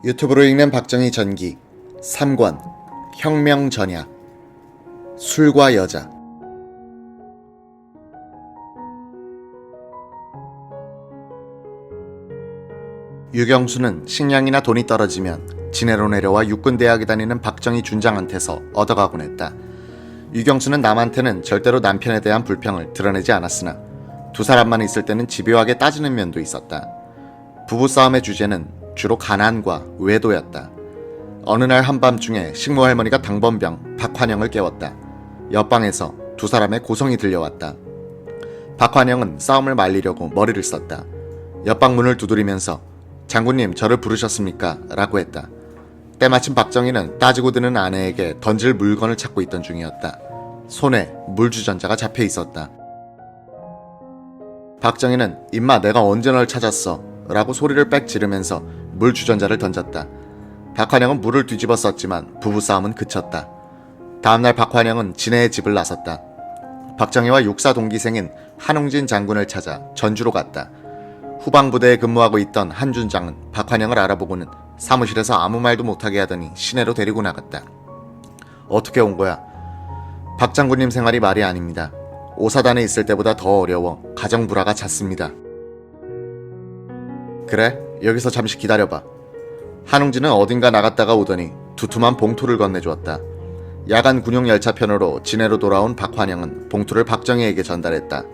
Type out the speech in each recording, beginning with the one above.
유튜브로 읽는 박정희 전기 3권 혁명 전야 술과 여자. 유경수는 식량이나 돈이 떨어지면 진해로 내려와 육군대학에 다니는 박정희 준장한테서 얻어가곤 했다. 유경수는 남한테는 절대로 남편에 대한 불평을 드러내지 않았으나 두 사람만 있을 때는 집요하게 따지는 면도 있었다. 부부싸움의 주제는 주로 가난과 외도였다. 어느 날 한밤중에 식모할머니가 당번병 박환영을 깨웠다. 옆방에서 두 사람의 고성이 들려왔다. 박환영은 싸움을 말리려고 머리를 썼다. 옆방 문을 두드리면서 장군님 저를 부르셨습니까? 라고 했다. 때마침 박정희는 따지고 드는 아내에게 던질 물건을 찾고 있던 중이었다. 손에 물주전자가 잡혀 있었다. 박정희는 임마 내가 언제 널 찾았어? 라고 소리를 빽 지르면서 물주전자를 던졌다. 박환영은 물을 뒤집어 썼지만 부부싸움은 그쳤다. 다음날 박환영은 진해의 집을 나섰다. 박정희와 육사 동기생인 한웅진 장군을 찾아 전주로 갔다. 후방부대에 근무하고 있던 한준장은 박환영을 알아보고는 사무실에서 아무 말도 못하게 하더니 시내로 데리고 나갔다. 어떻게 온 거야? 박 장군님 생활이 말이 아닙니다. 오사단에 있을 때보다 더 어려워 가정 불화가 잦습니다. 그래? 여기서 잠시 기다려봐. 한웅진은 어딘가 나갔다가 오더니 두툼한 봉투를 건네주었다. 야간 군용 열차편으로 진해로 돌아온 박환영은 봉투를 박정희에게 전달했다.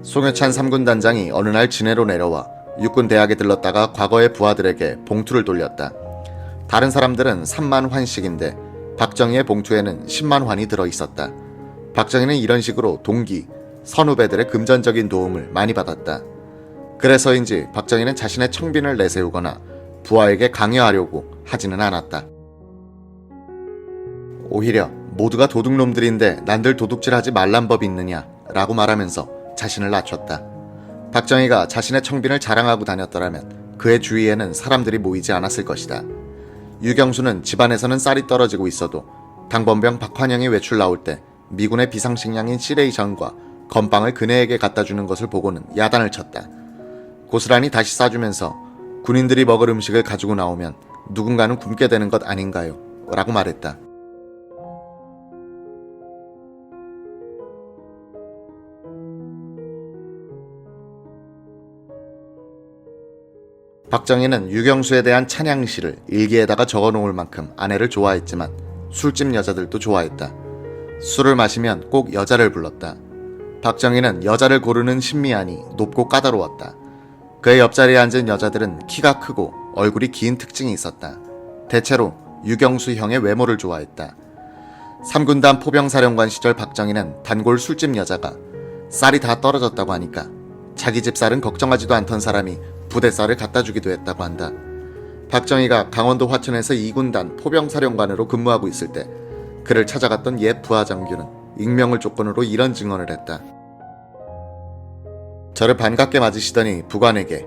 송여찬 3군 단장이 어느 날 진해로 내려와 육군 대학에 들렀다가 과거의 부하들에게 봉투를 돌렸다. 다른 사람들은 3만 환씩인데 박정희의 봉투에는 10만 환이 들어있었다. 박정희는 이런 식으로 동기, 선후배들의 금전적인 도움을 많이 받았다. 그래서인지 박정희는 자신의 청빈을 내세우거나 부하에게 강요하려고 하지는 않았다. 오히려 모두가 도둑놈들인데 난들 도둑질하지 말란 법이 있느냐 라고 말하면서 자신을 낮췄다. 박정희가 자신의 청빈을 자랑하고 다녔더라면 그의 주위에는 사람들이 모이지 않았을 것이다. 유경수는 집안에서는 쌀이 떨어지고 있어도 당번병 박환영이 외출 나올 때 미군의 비상식량인 시레이션과 건빵을 그네에게 갖다주는 것을 보고는 야단을 쳤다. 고스란히 다시 싸주면서 군인들이 먹을 음식을 가지고 나오면 누군가는 굶게 되는 것 아닌가요? 라고 말했다. 박정희는 유경수에 대한 찬양시를 일기에다가 적어놓을 만큼 아내를 좋아했지만 술집 여자들도 좋아했다. 술을 마시면 꼭 여자를 불렀다. 박정희는 여자를 고르는 신미안이 높고 까다로웠다. 그의 옆자리에 앉은 여자들은 키가 크고 얼굴이 긴 특징이 있었다. 대체로 유경수형의 외모를 좋아했다. 3군단 포병사령관 시절 박정희는 단골 술집 여자가 쌀이 다 떨어졌다고 하니까 자기 집 쌀은 걱정하지도 않던 사람이 부대 쌀을 갖다 주기도 했다고 한다. 박정희가 강원도 화천에서 2군단 포병사령관으로 근무하고 있을 때 그를 찾아갔던 옛 부하장교는 익명을 조건으로 이런 증언을 했다. 저를 반갑게 맞으시더니 부관에게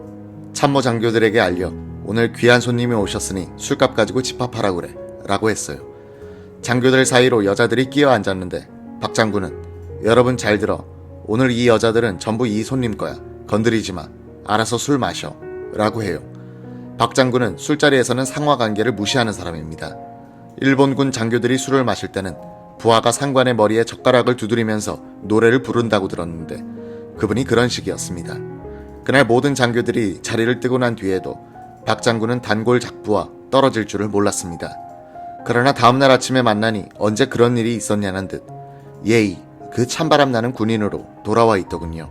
참모 장교들에게 알려 오늘 귀한 손님이 오셨으니 술값 가지고 집합하라고 그래 라고 했어요. 장교들 사이로 여자들이 끼어 앉았는데 박 장군은 여러분 잘 들어. 오늘 이 여자들은 전부 이 손님 거야. 건드리지 마. 알아서 술 마셔 라고 해요. 박 장군은 술자리에서는 상하관계를 무시하는 사람입니다. 일본군 장교들이 술을 마실 때는 부하가 상관의 머리에 젓가락을 두드리면서 노래를 부른다고 들었는데 그분이 그런 식이었습니다. 그날 모든 장교들이 자리를 뜨고 난 뒤에도 박 장군은 단골 작부와 떨어질 줄을 몰랐습니다. 그러나 다음날 아침에 만나니 언제 그런 일이 있었냐는 듯 예의, 그 찬바람 나는 군인으로 돌아와 있더군요.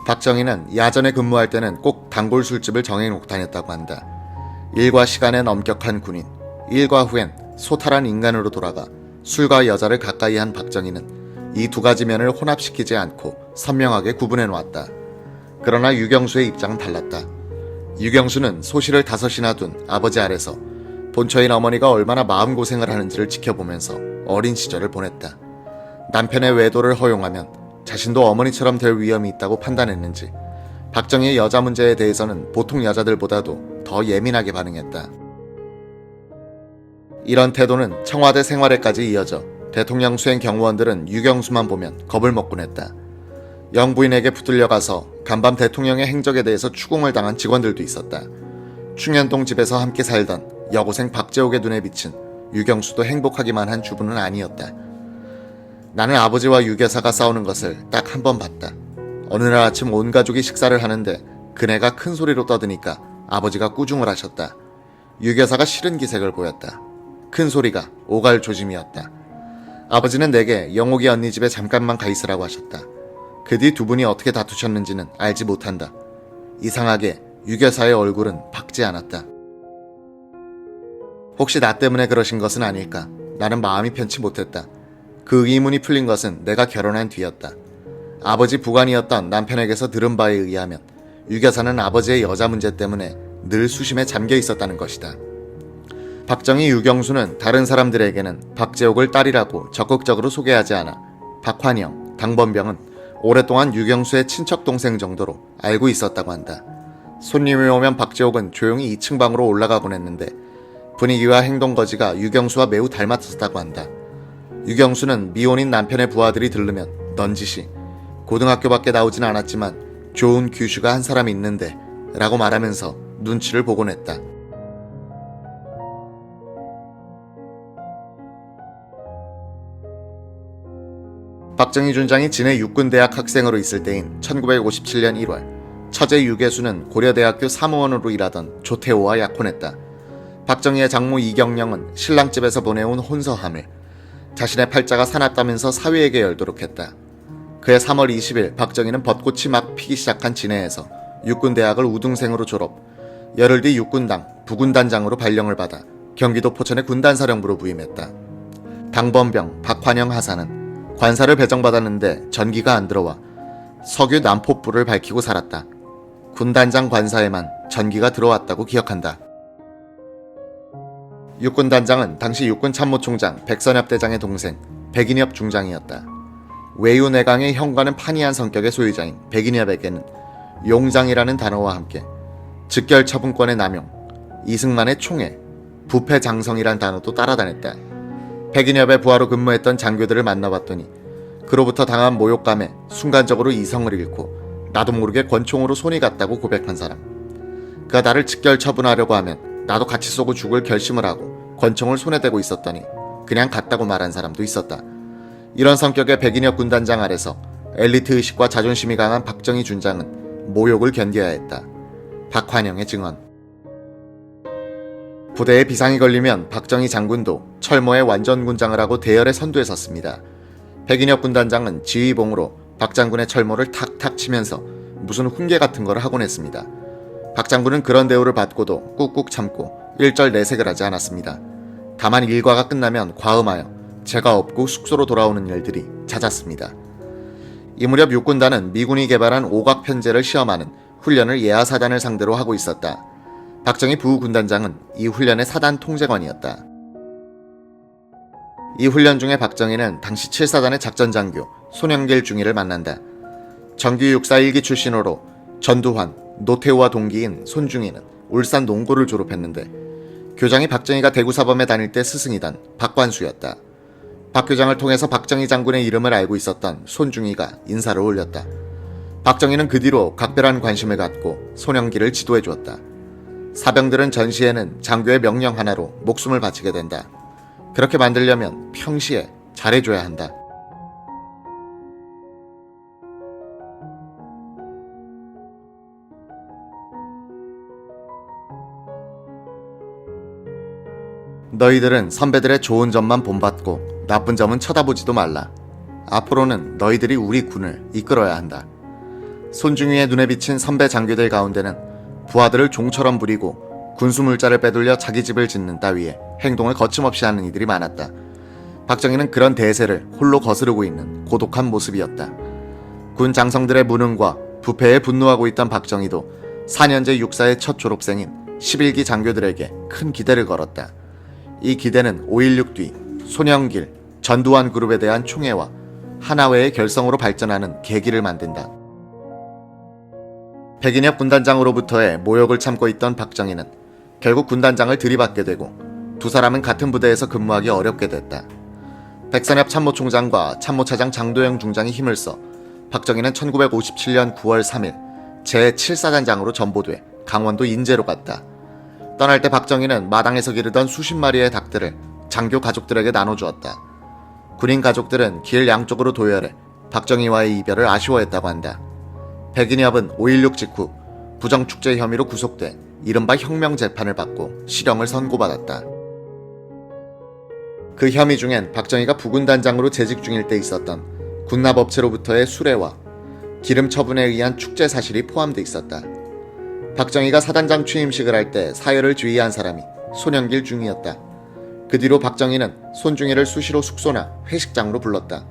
박정희는 야전에 근무할 때는 꼭 단골 술집을 정해놓고 다녔다고 한다. 일과 시간엔 엄격한 군인, 일과 후엔 소탈한 인간으로 돌아가 술과 여자를 가까이 한 박정희는 이 두 가지 면을 혼합시키지 않고 선명하게 구분해 놓았다. 그러나 유경수의 입장은 달랐다. 유경수는 소실을 5이나 둔 아버지 아래서 본처인 어머니가 얼마나 마음고생을 하는지를 지켜보면서 어린 시절을 보냈다. 남편의 외도를 허용하면 자신도 어머니처럼 될 위험이 있다고 판단했는지 박정희의 여자 문제에 대해서는 보통 여자들보다도 더 예민하게 반응했다. 이런 태도는 청와대 생활에까지 이어져 대통령 수행 경무원들은 유경수만 보면 겁을 먹곤 했다. 영부인에게 붙들려가서 간밤 대통령의 행적에 대해서 추궁을 당한 직원들도 있었다. 충현동 집에서 함께 살던 여고생 박재옥의 눈에 비친 유경수도 행복하기만 한 주부는 아니었다. 나는 아버지와 유교사가 싸우는 것을 딱 한 번 봤다. 어느 날 아침 온 가족이 식사를 하는데 그네가 큰 소리로 떠드니까 아버지가 꾸중을 하셨다. 유교사가 싫은 기색을 보였다. 큰 소리가 오갈 조짐이었다. 아버지는 내게 영옥이 언니 집에 잠깐만 가 있으라고 하셨다. 그 뒤 두 분이 어떻게 다투셨는지는 알지 못한다. 이상하게 유교사의 얼굴은 밝지 않았다. 혹시 나 때문에 그러신 것은 아닐까? 나는 마음이 편치 못했다. 그 의문이 풀린 것은 내가 결혼한 뒤였다. 아버지 부관이었던 남편에게서 들은 바에 의하면 유교사는 아버지의 여자 문제 때문에 늘 수심에 잠겨 있었다는 것이다. 박정희, 유경수는 다른 사람들에게는 박재옥을 딸이라고 적극적으로 소개하지 않아 박환영, 당번병은 오랫동안 유경수의 친척 동생 정도로 알고 있었다고 한다. 손님이 오면 박재옥은 조용히 2층 방으로 올라가곤 했는데 분위기와 행동거지가 유경수와 매우 닮았었다고 한다. 유경수는 미혼인 남편의 부하들이 들르면 넌지시 고등학교밖에 나오진 않았지만 좋은 규슈가 한 사람 있는데 라고 말하면서 눈치를 보곤 했다. 박정희 준장이 진해 육군대학 학생으로 있을 때인 1957년 1월 처제 유계수는 고려대학교 사무원으로 일하던 조태호와 약혼했다. 박정희의 장모 이경령은 신랑집에서 보내온 혼서함을 자신의 팔자가 사납다면서 사위에게 열도록 했다. 그해 3월 20일 박정희는 벚꽃이 막 피기 시작한 진해에서 육군대학을 우등생으로 졸업, 열흘 뒤 육군당 부군단장으로 발령을 받아 경기도 포천의 군단사령부로 부임했다. 당번병, 박환영 하사는 관사를 배정받았는데 전기가 안 들어와 석유 난포불을 밝히고 살았다. 군단장 관사에만 전기가 들어왔다고 기억한다. 육군단장은 당시 육군참모총장 백선엽 대장의 동생 백인엽 중장이었다. 외유내강의 현관은 판이한 성격의 소유자인 백인엽에게는 용장이라는 단어와 함께 직결처분권의 남용, 이승만의 총애, 부패장성이란 단어도 따라다녔다. 백인엽의 부하로 근무했던 장교들을 만나봤더니 그로부터 당한 모욕감에 순간적으로 이성을 잃고 나도 모르게 권총으로 손이 갔다고 고백한 사람. 그가 나를 직결처분하려고 하면 나도 같이 쏘고 죽을 결심을 하고 권총을 손에 대고 있었더니 그냥 갔다고 말한 사람도 있었다. 이런 성격의 백인엽 군단장 아래서 엘리트 의식과 자존심이 강한 박정희 준장은 모욕을 견뎌야 했다. 박환영의 증언. 부대에 비상이 걸리면 박정희 장군도 철모에 완전군장을 하고 대열에 선두에 섰습니다. 백인엽 군단장은 지휘봉으로 박 장군의 철모를 탁탁 치면서 무슨 훈계 같은 걸 하곤 했습니다. 박 장군은 그런 대우를 받고도 꾹꾹 참고 일절 내색을 하지 않았습니다. 다만 일과가 끝나면 과음하여 제가 없고 숙소로 돌아오는 일들이 잦았습니다. 이 무렵 육군단은 미군이 개발한 오각편제를 시험하는 훈련을 예하사단을 상대로 하고 있었다. 박정희 부군단장은 이 훈련의 사단 통제관이었다. 이 훈련 중에 박정희는 당시 7사단의 작전장교 손영길 중위를 만난다. 정규 육사 1기 출신으로 전두환, 노태우와 동기인 손중희는 울산 농고를 졸업했는데 교장이 박정희가 대구사범에 다닐 때 스승이던 박관수였다. 박 교장을 통해서 박정희 장군의 이름을 알고 있었던 손중희가 인사를 올렸다. 박정희는 그 뒤로 각별한 관심을 갖고 손영길을 지도해 주었다. 사병들은 전시에는 장교의 명령 하나로 목숨을 바치게 된다. 그렇게 만들려면 평시에 잘해줘야 한다. 너희들은 선배들의 좋은 점만 본받고 나쁜 점은 쳐다보지도 말라. 앞으로는 너희들이 우리 군을 이끌어야 한다. 손중희의 눈에 비친 선배 장교들 가운데는 부하들을 종처럼 부리고 군수물자를 빼돌려 자기 집을 짓는 따위의 행동을 거침없이 하는 이들이 많았다. 박정희는 그런 대세를 홀로 거스르고 있는 고독한 모습이었다. 군 장성들의 무능과 부패에 분노하고 있던 박정희도 4년제 육사의 첫 졸업생인 11기 장교들에게 큰 기대를 걸었다. 이 기대는 5.16 뒤 손영길, 전두환 그룹에 대한 총애와 하나회의 결성으로 발전하는 계기를 만든다. 백인엽 군단장으로부터의 모욕을 참고 있던 박정희는 결국 군단장을 들이받게 되고 두 사람은 같은 부대에서 근무하기 어렵게 됐다. 백선엽 참모총장과 참모차장 장도영 중장이 힘을 써 박정희는 1957년 9월 3일 제7사단장으로 전보돼 강원도 인제로 갔다. 떠날 때 박정희는 마당에서 기르던 수십 마리의 닭들을 장교 가족들에게 나눠주었다. 군인 가족들은 길 양쪽으로 도열해 박정희와의 이별을 아쉬워했다고 한다. 백인엽은 5.16 직후 부정축제 혐의로 구속돼 이른바 혁명재판을 받고 실형을 선고받았다. 그 혐의 중엔 박정희가 부군단장으로 재직 중일 때 있었던 군납업체로부터의 수뢰와 기름 처분에 의한 축제 사실이 포함돼 있었다. 박정희가 사단장 취임식을 할 때 사열을 지휘한 사람이 손영길 중이었다. 그 뒤로 박정희는 손중이를 수시로 숙소나 회식장으로 불렀다.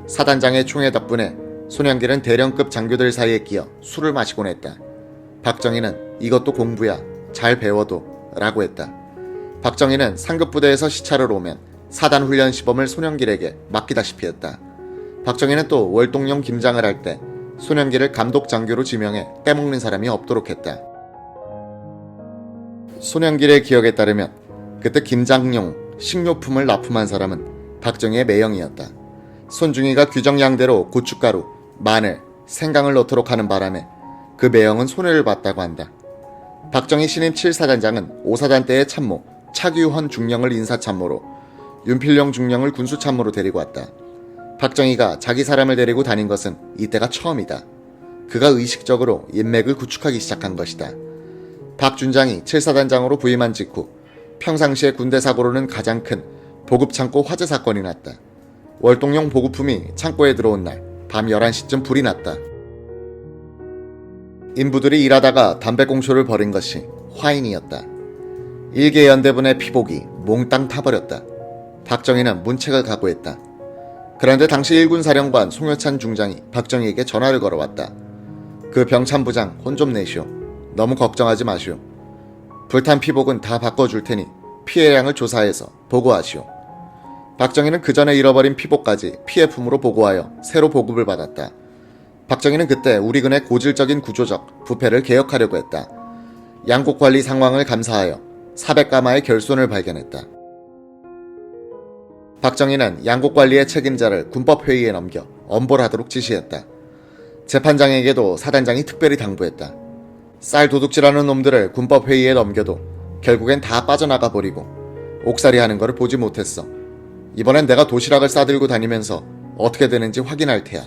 사단장의 총애 덕분에 손영길은 대령급 장교들 사이에 끼어 술을 마시곤 했다. 박정희는 이것도 공부야, 잘 배워도 라고 했다. 박정희는 상급부대에서 시찰을 오면 사단훈련 시범을 손영길에게 맡기다시피 했다. 박정희는 또 월동령 김장을 할 때 손영길을 감독 장교로 지명해 빼먹는 사람이 없도록 했다. 손영길의 기억에 따르면 그때 김장용 식료품을 납품한 사람은 박정희의 매형이었다. 손중이가 규정량대로 고춧가루, 마늘, 생강을 넣도록 하는 바람에 그 매형은 손해를 봤다고 한다. 박정희 신임 7사단장은 5사단 때의 참모 차규헌 중령을 인사참모로, 윤필령 중령을 군수참모로 데리고 왔다. 박정희가 자기 사람을 데리고 다닌 것은 이때가 처음이다. 그가 의식적으로 인맥을 구축하기 시작한 것이다. 박 준장이 7사단장으로 부임한 직후 평상시에 군대 사고로는 가장 큰 보급창고 화재 사건이 났다. 월동용 보급품이 창고에 들어온 날 밤 11시쯤 불이 났다. 인부들이 일하다가 담배꽁초를 버린 것이 화인이었다. 일개 연대분의 피복이 몽땅 타버렸다. 박정희는 문책을 각오했다. 그런데 당시 1군 사령관 송효찬 중장이 박정희에게 전화를 걸어왔다. 그 병참부장 혼 좀 내시오. 너무 걱정하지 마시오. 불탄 피복은 다 바꿔줄 테니 피해량을 조사해서 보고하시오. 박정희는 그 전에 잃어버린 피복까지 피해품으로 보고하여 새로 보급을 받았다. 박정희는 그때 우리군의 고질적인 구조적 부패를 개혁하려고 했다. 양곡 관리 상황을 감사하여 400가마의 결손을 발견했다. 박정희는 양곡 관리의 책임자를 군법회의에 넘겨 엄벌하도록 지시했다. 재판장에게도 사단장이 특별히 당부했다. 쌀 도둑질하는 놈들을 군법회의에 넘겨도 결국엔 다 빠져나가 버리고 옥살이 하는 거를 보지 못했어. 이번엔 내가 도시락을 싸들고 다니면서 어떻게 되는지 확인할 테야.